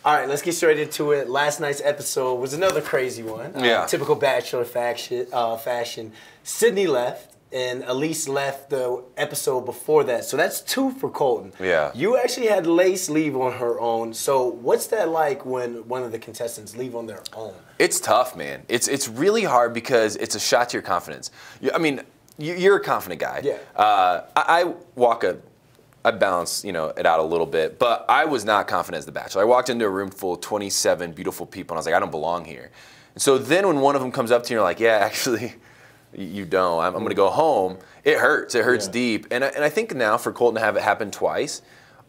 All right, let's get straight into it. Last night's episode was another crazy one. Yeah. Typical Bachelor fashion. Sydney left, and Elise left the episode before that. So that's 2 for Colton. Yeah. You actually had Lace leave on her own. So what's that like when one of the contestants leave on their own? It's tough, man. It's really hard because it's a shot to your confidence. I mean, you're a confident guy. Yeah. I balance, it out a little bit, but I was not confident as the Bachelor. I walked into a room full of 27 beautiful people, and I was like, I don't belong here. And so then when one of them comes up to you and you're like, yeah, actually, you don't. I'm going to go home. It hurts. It hurts deep. And I think now for Colton to have it happen twice,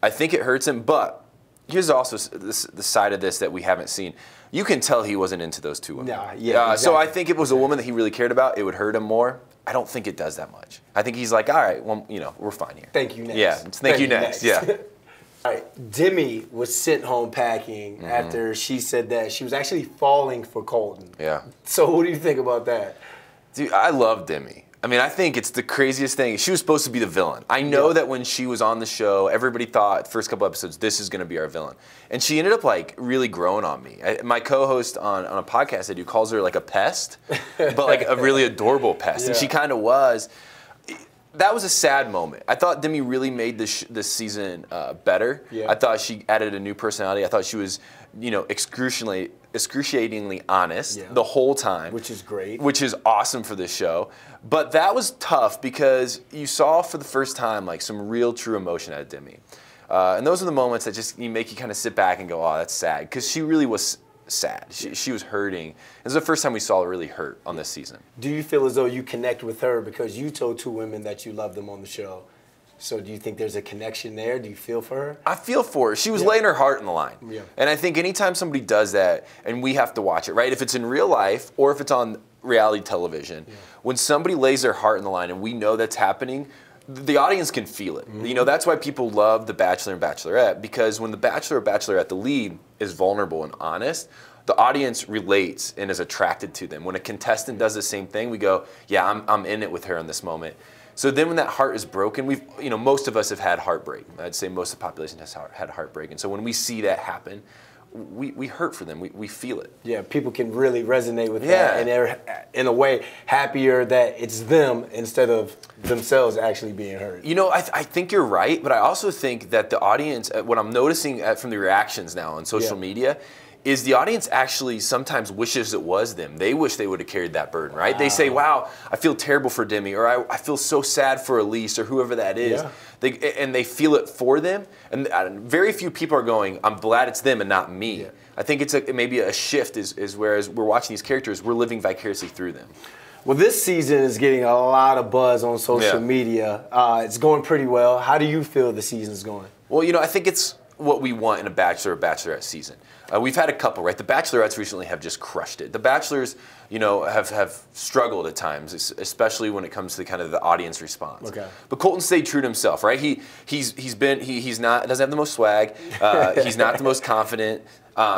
I think it hurts him. But here's also the side of this that we haven't seen. You can tell he wasn't into those 2 women. Nah, yeah, exactly. So I think if it was a woman that he really cared about, it would hurt him more. I don't think it does that much. I think he's like, all right, well, we're fine here. Thank you next. Yeah, thank you next. Yeah. All right, Demi was sent home packing after she said that she was actually falling for Colton. Yeah. So what do you think about that? Dude, I love Demi. I mean, I think it's the craziest thing. She was supposed to be the villain. I know that when she was on the show, everybody thought, first couple episodes, this is going to be our villain. And she ended up, really growing on me. My co-host on a podcast I do calls her, like, a pest, but, like, a really adorable pest. And she kind of was. That was a sad moment. I thought Demi really made this season better. Yeah. I thought she added a new personality. I thought she was, excruciatingly honest the whole time. Which is great. Which is awesome for this show. But that was tough because you saw for the first time, some real true emotion out of Demi. And those are the moments that just make you kind of sit back and go, oh, that's sad. Because she really was sad. She was hurting. This is the first time we saw her really hurt on this season. Do you feel as though you connect with her because you told 2 women that you love them on the show? So do you think there's a connection there? Do you feel for her? I feel for her. She was laying her heart on the line. Yeah. And I think anytime somebody does that, and we have to watch it, right? If it's in real life or if it's on reality television, when somebody lays their heart on the line and we know that's happening, the audience can feel it. That's why people love The Bachelor and Bachelorette, because when the Bachelor or Bachelorette, the lead, is vulnerable and honest, the audience relates and is attracted to them. When a contestant does the same thing, we go, yeah, I'm in it with her in this moment. So then when that heart is broken, most of us have had heartbreak. I'd say most of the population has had heartbreak. And so when we see that happen, we hurt for them. We feel it. Yeah, people can really resonate with that. And they're, in a way, happier that it's them instead of themselves actually being hurt. I think you're right, but I also think that the audience, what I'm noticing from the reactions now on social media, is the audience actually sometimes wishes it was them. They wish they would have carried that burden, right? Wow. They say, wow, I feel terrible for Demi, or I feel so sad for Elise, or whoever that is. Yeah. And they feel it for them. And very few people are going, I'm glad it's them and not me. Yeah. I think it's maybe a shift is whereas we're watching these characters, we're living vicariously through them. Well, this season is getting a lot of buzz on social media. It's going pretty well. How do you feel the season's going? Well, I think it's what we want in a Bachelor or Bachelorette season. We've had a couple, right? The Bachelorettes recently have just crushed it. The Bachelors, have struggled at times, especially when it comes to kind of the audience response. Okay. But Colton stayed true to himself, right? He's not doesn't have the most swag. He's not the most confident.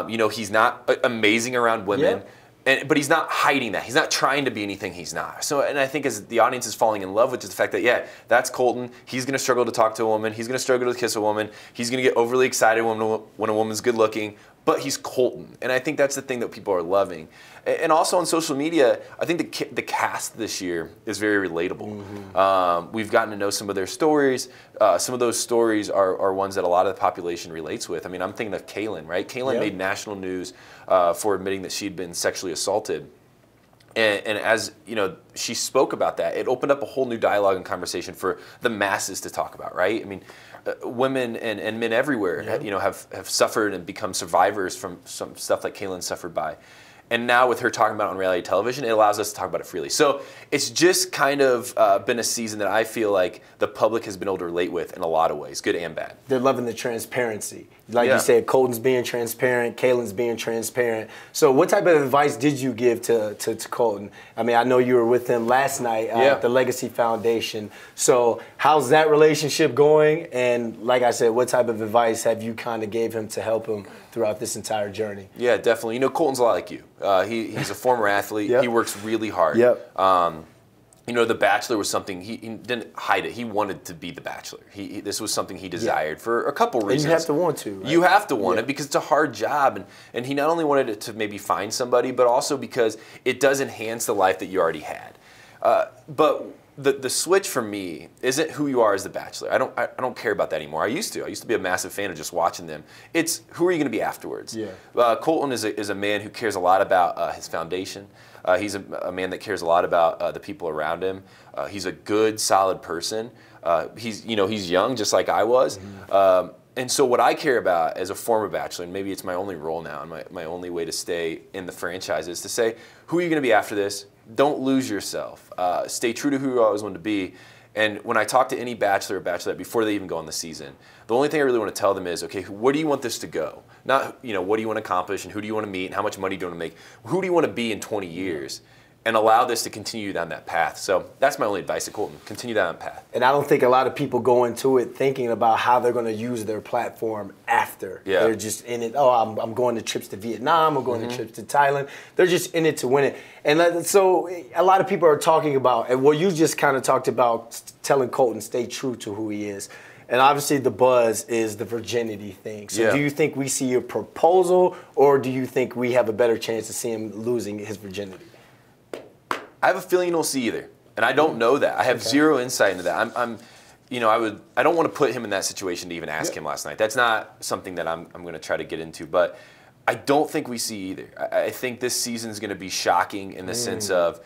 He's not amazing around women. But he's not hiding that. He's not trying to be anything he's not. So, and I think as the audience is falling in love with just the fact that, that's Colton. He's going to struggle to talk to a woman. He's going to struggle to kiss a woman. He's going to get overly excited when a woman's good looking. But he's Colton. And I think that's the thing that people are loving. And also on social media, I think the cast this year is very relatable. We've gotten to know some of their stories. Some of those stories are ones that a lot of the population relates with. I mean, I'm thinking of Kaylin, right? Kaylin made national news for admitting that she'd been sexually assaulted. And as she spoke about that, it opened up a whole new dialogue and conversation for the masses to talk about, right? I mean, women and men everywhere, have suffered and become survivors from some stuff like Kaylin suffered by. And now with her talking about it on reality television, it allows us to talk about it freely. So it's just kind of been a season that I feel like the public has been able to relate with in a lot of ways, good and bad. They're loving the transparency. Like you said, Colton's being transparent, Kaylin's being transparent. So what type of advice did you give to Colton? I mean, I know you were with him last night at the Legacy Foundation. So how's that relationship going? And like I said, what type of advice have you kind of gave him to help him throughout this entire journey? Yeah, definitely. Colton's a lot like you. He's a former athlete. He works really hard. you know, The Bachelor was something, he didn't hide it. He wanted to be The Bachelor. This was something he desired for a couple reasons. And you have to want to, right? You have to want it because it's a hard job. And he not only wanted it to maybe find somebody, but also because it does enhance the life that you already had. But the switch for me isn't who you are as The Bachelor. I don't care about that anymore. I used to be a massive fan of just watching them. It's who are you going to be afterwards? Yeah. Colton is a man who cares a lot about his foundation. He's a man that cares a lot about the people around him. He's a good, solid person. He's young, just like I was. Mm-hmm. And so what I care about as a former Bachelor, and maybe it's my only role now, and my only way to stay in the franchise is to say, who are you going to be after this? Don't lose yourself. Stay true to who you always wanted to be. And when I talk to any Bachelor or Bachelorette before they even go on the season, the only thing I really want to tell them is, okay, where do you want this to go? Not, what do you want to accomplish and who do you want to meet and how much money do you want to make? Who do you want to be in 20 years? And allow this to continue down that path. So that's my only advice to Colton. Continue down that path. And I don't think a lot of people go into it thinking about how they're going to use their platform after. Yeah. They're just in it. Oh, I'm going to trips to Vietnam. I'm going to trips to Thailand. They're just in it to win it. And so a lot of people are talking about, and what you just kind of talked about, telling Colton stay true to who he is. And obviously the buzz is the virginity thing. So do you think we see a proposal, or do you think we have a better chance of seeing him losing his virginity? I have a feeling you'll see either, and I don't know that. I have zero insight into that. I don't want to put him in that situation to even ask him last night. That's not something that I'm going to try to get into, but I don't think we see either. I think this season is going to be shocking in the sense of,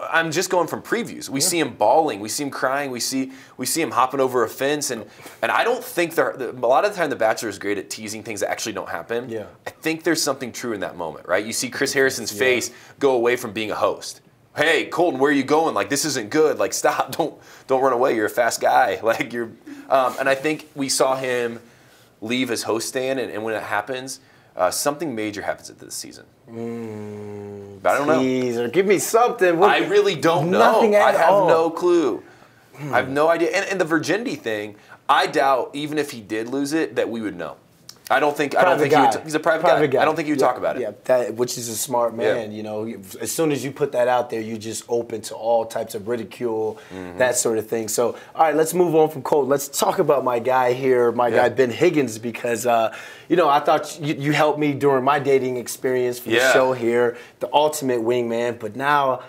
I'm just going from previews. We see him bawling, we see him crying, we see him hopping over a fence, and I don't think a lot of the time The Bachelor is great at teasing things that actually don't happen. Yeah. I think there's something true in that moment, right? You see Chris Harrison's face go away from being a host. Hey, Colton, where are you going? Like, this isn't good. Like, stop. Don't run away. You're a fast guy. Like, you're. And I think we saw him leave his host stand, and when it happens, something major happens at this season. But I don't know. Or give me something. I really don't know. Nothing at all. I have no clue. I have no idea. And the virginity thing, I doubt even if he did lose it that we would know. I don't think he's a private guy. I don't think he would talk about it. Yeah, which is a smart man. As soon as you put that out there, you're just open to all types of ridicule, that sort of thing. So, all right, let's move on from Colton. Let's talk about my guy here, my guy Ben Higgins, because I thought you helped me during my dating experience for the show here, the ultimate wingman. But now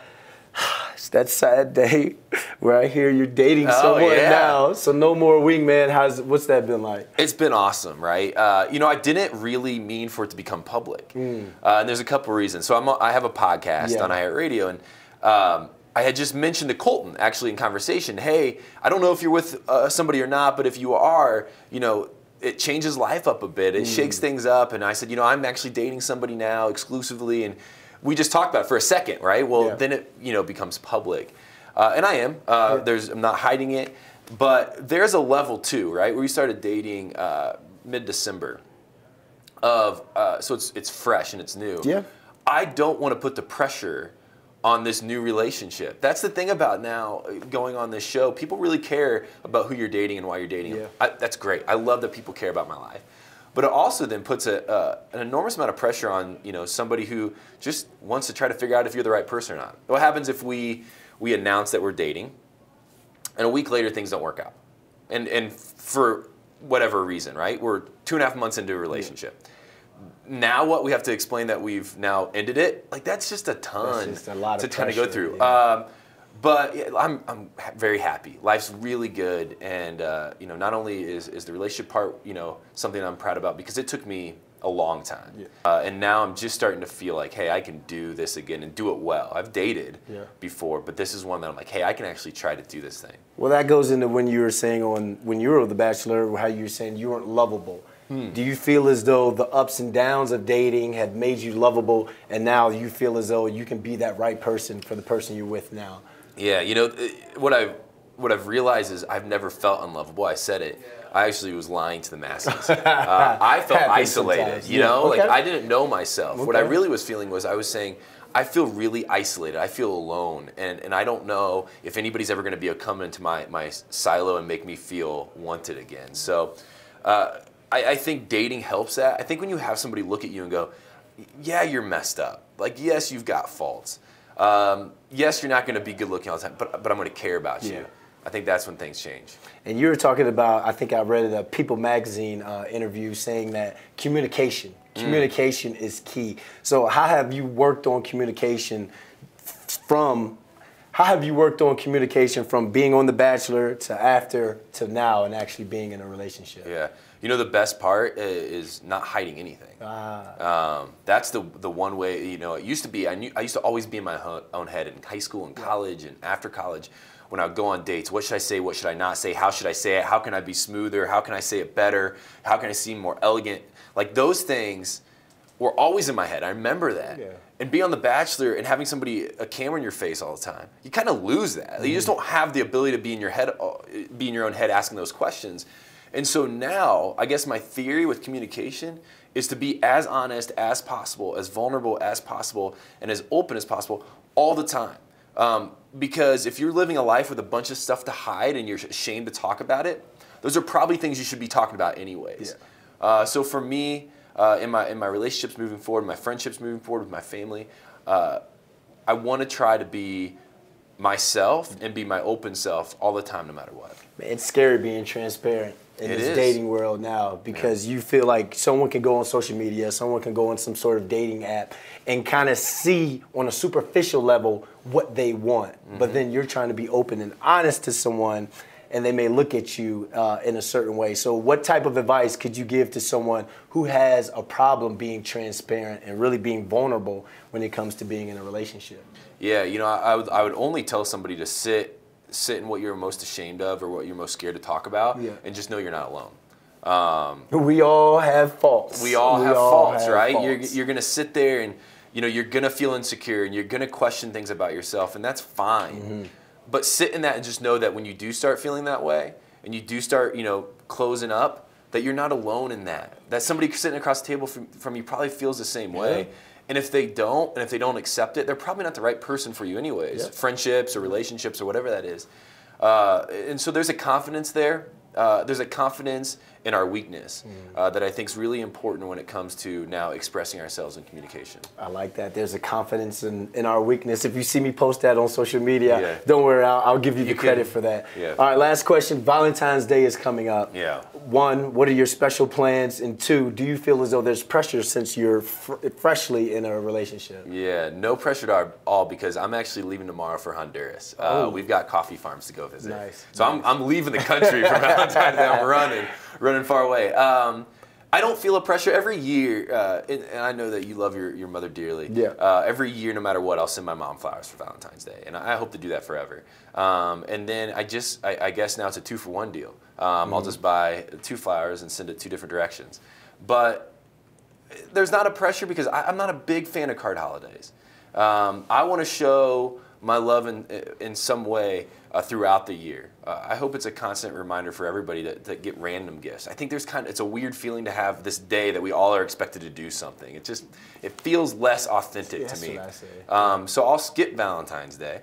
it's that sad day where I hear you're dating someone now. So no more wingman. What's that been like? It's been awesome, right? I didn't really mean for it to become public. And there's a couple reasons. So I have a podcast on iHeartRadio, and I had just mentioned to Colton, actually in conversation, hey, I don't know if you're with somebody or not, but if you are, it changes life up a bit. It shakes things up. And I said, I'm actually dating somebody now exclusively, and we just talked about it for a second, right? Well, then it becomes public. And I am. I'm not hiding it. But there's a level too, right? We started dating mid-December so it's fresh and it's new. Yeah. I don't want to put the pressure on this new relationship. That's the thing about now going on this show. People really care about who you're dating and why you're dating them. That's great. I love that people care about my life. But it also then puts an enormous amount of pressure on somebody who just wants to try to figure out if you're the right person or not. What happens if we announce that we're dating, and a week later things don't work out, and for whatever reason, right? We're 2.5 months into a relationship. Now what we have to explain that we've now ended it? Like that's just a ton to kind of go through. But I'm very happy. Life's really good, and not only is the relationship part something I'm proud about because it took me a long time, and now I'm just starting to feel like, hey, I can do this again and do it well. I've dated before, but this is one that I'm like, hey, I can actually try to do this thing. Well, that goes into when you were saying when you were The Bachelor, how you were saying you weren't lovable. Do you feel as though the ups and downs of dating have made you lovable, and now you feel as though you can be that right person for the person you're with now? Yeah, what I've realized is I've never felt unlovable. I said it. I actually was lying to the masses. I felt isolated, like I didn't know myself. What I really was feeling was I was saying, I feel really isolated. I feel alone, and I don't know if anybody's ever going to come into my silo and make me feel wanted again. So I think dating helps that. I think when you have somebody look at you and go, yeah, you're messed up. Like, yes, you've got faults. Yes, you're not going to be good looking all the time, but I'm going to care about you. I think that's when things change. And you were talking about, I think I read a People magazine interview saying that communication is key. So how have you worked on communication from being on The Bachelor to after to now and actually being in a relationship? Yeah. You know, the best part is not hiding anything. That's the one way, you know, it used to be, I used to always be in my own head in high school and college and after college when I would go on dates. What should I say? What should I not say? How should I say it? How can I be smoother? How can I say it better? How can I seem more elegant? Like those things were always in my head. I remember that. Yeah. And being on The Bachelor and having a camera in your face all the time, you kind of lose that. You just don't have the ability to be in your own head asking those questions. And so now, I guess my theory with communication is to be as honest as possible, as vulnerable as possible, and as open as possible all the time. Because if you're living a life with a bunch of stuff to hide and you're ashamed to talk about it, those are probably things you should be talking about anyways. Yeah. So for me, in my relationships moving forward, my friendships moving forward with my family, I want to try to be myself and be my open self all the time, no matter what. It's scary being transparent in this dating world now because you feel like someone can go on social media, someone can go on some sort of dating app and kind of see on a superficial level what they want. But then you're trying to be open and honest to someone and they may look at you in a certain way. So what type of advice could you give to someone who has a problem being transparent and really being vulnerable when it comes to being in a relationship? Yeah, you know, I would only tell somebody to sit in what you're most ashamed of or what you're most scared to talk about and just know you're not alone. We all have faults. We all have faults, right? You're going to sit there and, you know, you're going to feel insecure and you're going to question things about yourself, and that's fine. But sit in that and just know that when you do start feeling that way and you do start, you know, closing up, that you're not alone in that. That somebody sitting across the table from you probably feels the same way. And if they don't accept it, they're probably not the right person for you anyways. Friendships or relationships or whatever that is. And so there's a confidence there. There's a confidence in our weakness that I think is really important when it comes to now expressing ourselves in communication. I like that. There's a confidence in our weakness. If you see me post that on social media, don't worry, I'll give you the credit for that. All right, last question. Valentine's Day is coming up. One, what are your special plans? And two, do you feel as though there's pressure since you're freshly in a relationship? Yeah, no pressure at all because I'm actually leaving tomorrow for Honduras. We've got coffee farms to go visit. So I'm leaving the country for Valentine's Day. I'm running far away. I don't feel a pressure every year, and I know that you love your mother dearly. Every year, no matter what, I'll send my mom flowers for Valentine's Day, and I hope to do that forever. And then I guess now it's a 2-for-1 deal. I'll just buy 2 flowers and send it 2 different directions. But there's not a pressure because I'm not a big fan of card holidays. I want to show my love in some way throughout the year. I hope it's a constant reminder for everybody to get random gifts. I think it's a weird feeling to have this day that we all are expected to do something. It feels less authentic to me. So I'll skip Valentine's Day.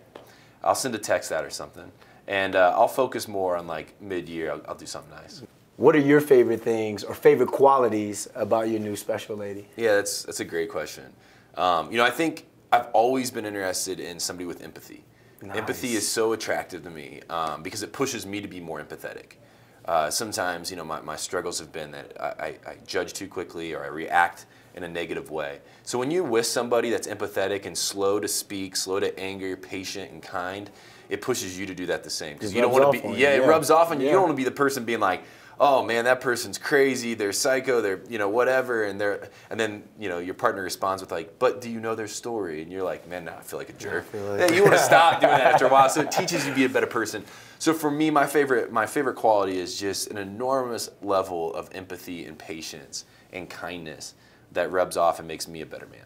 I'll send a text out or something, and I'll focus more on like mid-year. I'll do something nice. What are your favorite things or favorite qualities about your new special lady? Yeah, that's a great question. You know, I think I've always been interested in somebody with empathy. Empathy is so attractive to me because it pushes me to be more empathetic. Sometimes, you know, my struggles have been that I judge too quickly or I react in a negative way. So when you're with somebody that's empathetic and slow to speak, slow to anger, patient and kind, it pushes you to do that the same. Because you don't want to be, it rubs off on you. You don't want to be the person being like, oh man, that person's crazy, they're psycho, they're, you know, whatever, and then, you know, your partner responds with like, but do you know their story? And you're like, man, now I feel like a jerk. You want to stop doing that after a while, so it teaches you to be a better person. So for me, my favorite quality is just an enormous level of empathy and patience and kindness that rubs off and makes me a better man.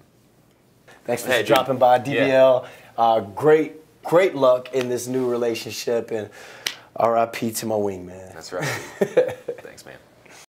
Thanks for dropping by, DBL. Great luck in this new relationship, and RIP to my wingman. That's right. Thanks, man.